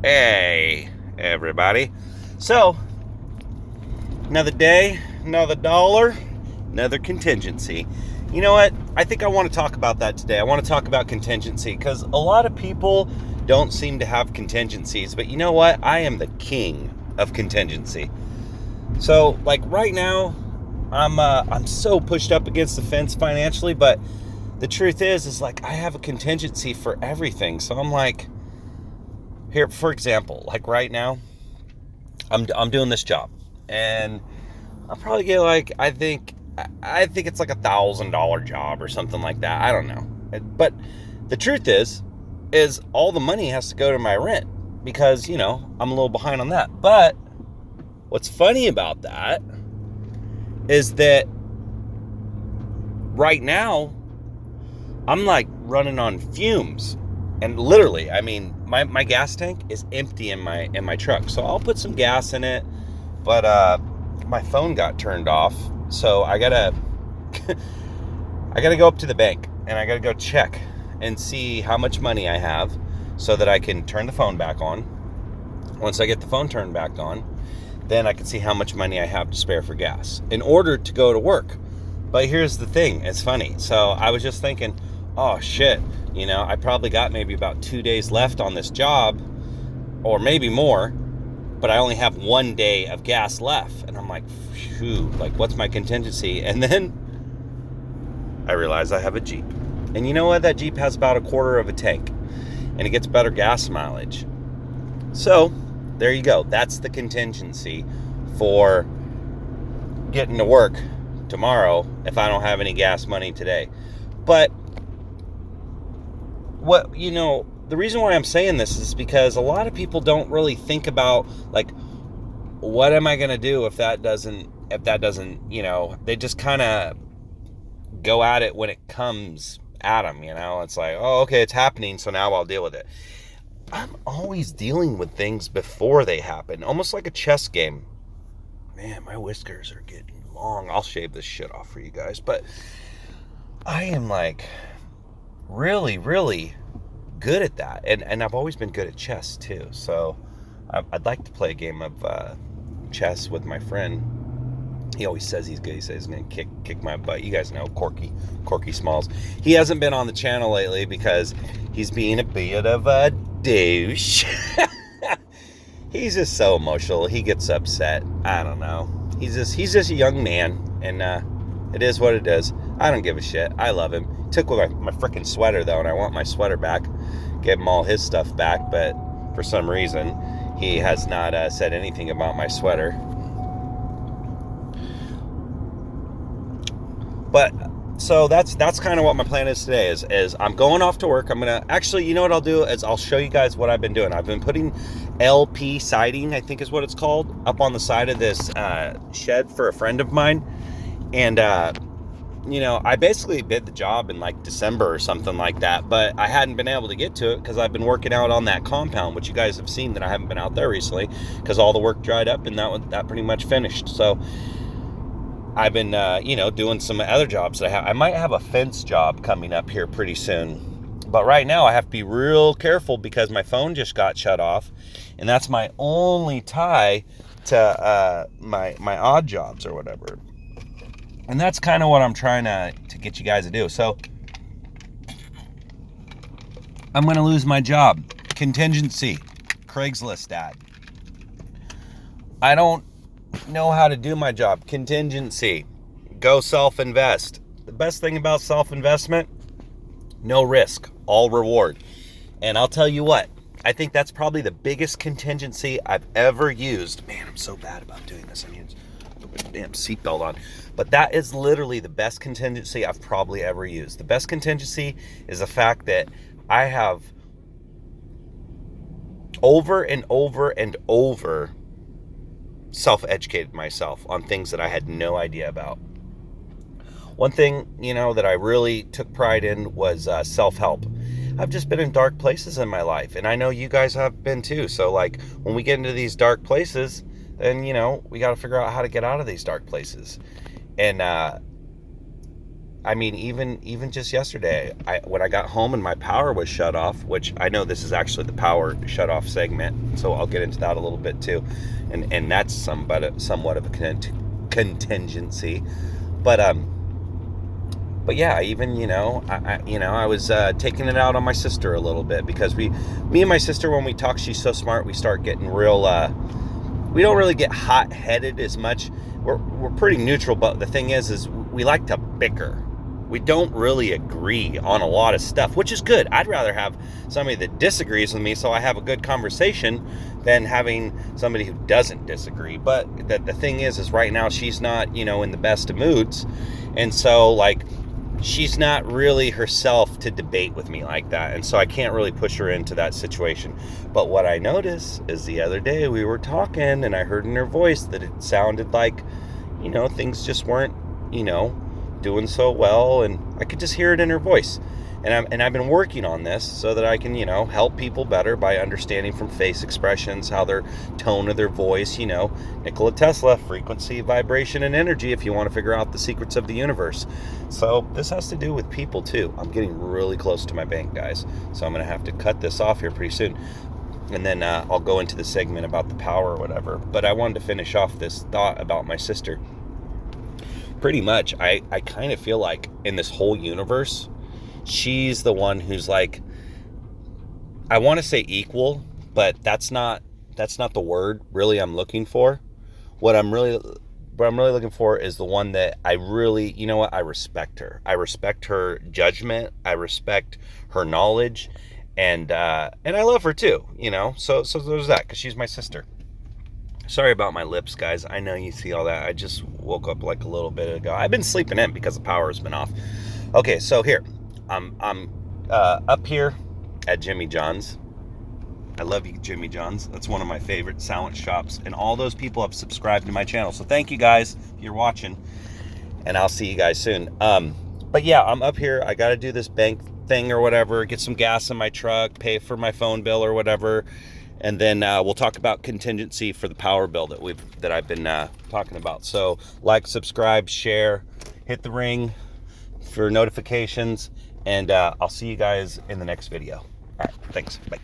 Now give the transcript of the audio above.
Hey, everybody. So, another day, another dollar, another contingency. You know what? I think I want to talk about that today. I want to talk about contingency because a lot of people don't seem to have contingencies. But you know what? I am the king of contingency. So, like right now, I'm so pushed up against the fence financially. But the truth is like I have a contingency for everything. So I'm like, here, for example, like right now, I'm doing this job, and I'll probably get like I think it's like $1,000 job or something like that. I don't know, but the truth is all the money has to go to my rent because I'm a little behind on that. But what's funny about that is that right now I'm like running on fumes. And literally, I mean, my gas tank is empty in my truck. So I'll put some gas in it, but my phone got turned off. So I gotta I gotta go up to the bank and I gotta go check and see how much money I have so that I can turn the phone back on. Once I get the phone turned back on, then I can see how much money I have to spare for gas in order to go to work. But here's the thing, it's funny. So I was just thinking, oh shit, I probably got maybe about 2 days left on this job, or maybe more, but I only have 1 day of gas left. And I'm like, phew, like what's my contingency? And then I realized I have a Jeep. And you know what? That Jeep has about a quarter of a tank, and it gets better gas mileage. So there you go. That's the contingency for getting to work tomorrow if I don't have any gas money today. But the reason why I'm saying this is because a lot of people don't really think about like, what am I going to do if that doesn't, they just kind of go at it when it comes at them, it's like, oh, okay, it's happening. So now I'll deal with it. I'm always dealing with things before they happen, almost like a chess game. Man, my whiskers are getting long. I'll shave this shit off for you guys. But I am like really, really good at that. And I've always been good at chess too. So I'd like to play a game of chess with my friend. He always says he's good. He says he's going to kick my butt. You guys know Corky Smalls. He hasn't been on the channel lately because he's being a bit of a douche. He's just so emotional. He gets upset. I don't know. He's just a young man, and it is what it is. I don't give a shit. I love him. He took my freaking sweater though, and I want my sweater back. Gave him all his stuff back, but for some reason he has not said anything about my sweater. But so that's kind of what my plan is today. Is I'm going off to work. I'm gonna actually, you know what I'll do is I'll show you guys what I've been doing. I've been putting LP siding, I think is what it's called, up on the side of this shed for a friend of mine. And I basically bid the job in like December or something like that, but I hadn't been able to get to it because I've been working out on that compound, which you guys have seen that I haven't been out there recently because all the work dried up and that pretty much finished. So I've been, doing some other jobs that I have. I might have a fence job coming up here pretty soon. But right now I have to be real careful because my phone just got shut off. And that's my only tie to my odd jobs or whatever. And that's kind of what I'm trying to get you guys to do. So I'm going to lose my job. Contingency. Craigslist ad. I don't know how to do my job. Contingency. Go self-invest. The best thing about self-investment, no risk, all reward. And I'll tell you what, I think that's probably the biggest contingency I've ever used. Man, I'm so bad about doing this. I mean, put my damn seatbelt on. But that is literally the best contingency I've probably ever used. The best contingency is the fact that I have over and over and over self-educated myself on things that I had no idea about. One thing, that I really took pride in was self-help. I've just been in dark places in my life, and I know you guys have been too. So like when we get into these dark places, then, we got to figure out how to get out of these dark places. And I mean, even just yesterday, when I got home and my power was shut off, which I know this is actually the power shut off segment, so I'll get into that a little bit too, and that's somewhat of a contingency, but yeah, even I was taking it out on my sister a little bit because me and my sister, when we talk, she's so smart. We start getting real. We don't really get hot headed as much. We're pretty neutral, but the thing is we like to bicker. We don't really agree on a lot of stuff, which is good. I'd rather have somebody that disagrees with me so I have a good conversation than having somebody who doesn't disagree. But the thing is right now she's not, in the best of moods. And so, like, she's not really herself to debate with me like that. And so I can't really push her into that situation. But what I noticed is the other day we were talking and I heard in her voice that it sounded like, things just weren't, doing so well, and I could just hear it in her voice. And I've been working on this so that I can, help people better by understanding from face expressions how their tone of their voice, Nikola Tesla, frequency, vibration, and energy, if you want to figure out the secrets of the universe. So this has to do with people too. I'm getting really close to my bank, guys, so I'm going to have to cut this off here pretty soon. And then I'll go into the segment about the power or whatever. But I wanted to finish off this thought about my sister. Pretty much, I kind of feel like in this whole universe, she's the one who's like, I want to say equal, but that's not the word really I'm looking for. What I'm really looking for is the one that I really, I respect her. I respect her judgment. I respect her knowledge, and I love her too. So there's that, because she's my sister. Sorry about my lips, guys. I know you see all that. I just woke up like a little bit ago. I've been sleeping in because the power has been off. Okay, so here, I'm up here at Jimmy John's. I love you, Jimmy John's. That's one of my favorite sandwich shops. And all those people have subscribed to my channel. So thank you, guys, if you're watching. And I'll see you guys soon. But yeah, I'm up here. I got to do this bank thing or whatever. Get some gas in my truck. Pay for my phone bill or whatever. And then we'll talk about contingency for the power bill that I've been talking about. So like, subscribe, share, hit the ring for notifications, and I'll see you guys in the next video. All right, thanks. Bye.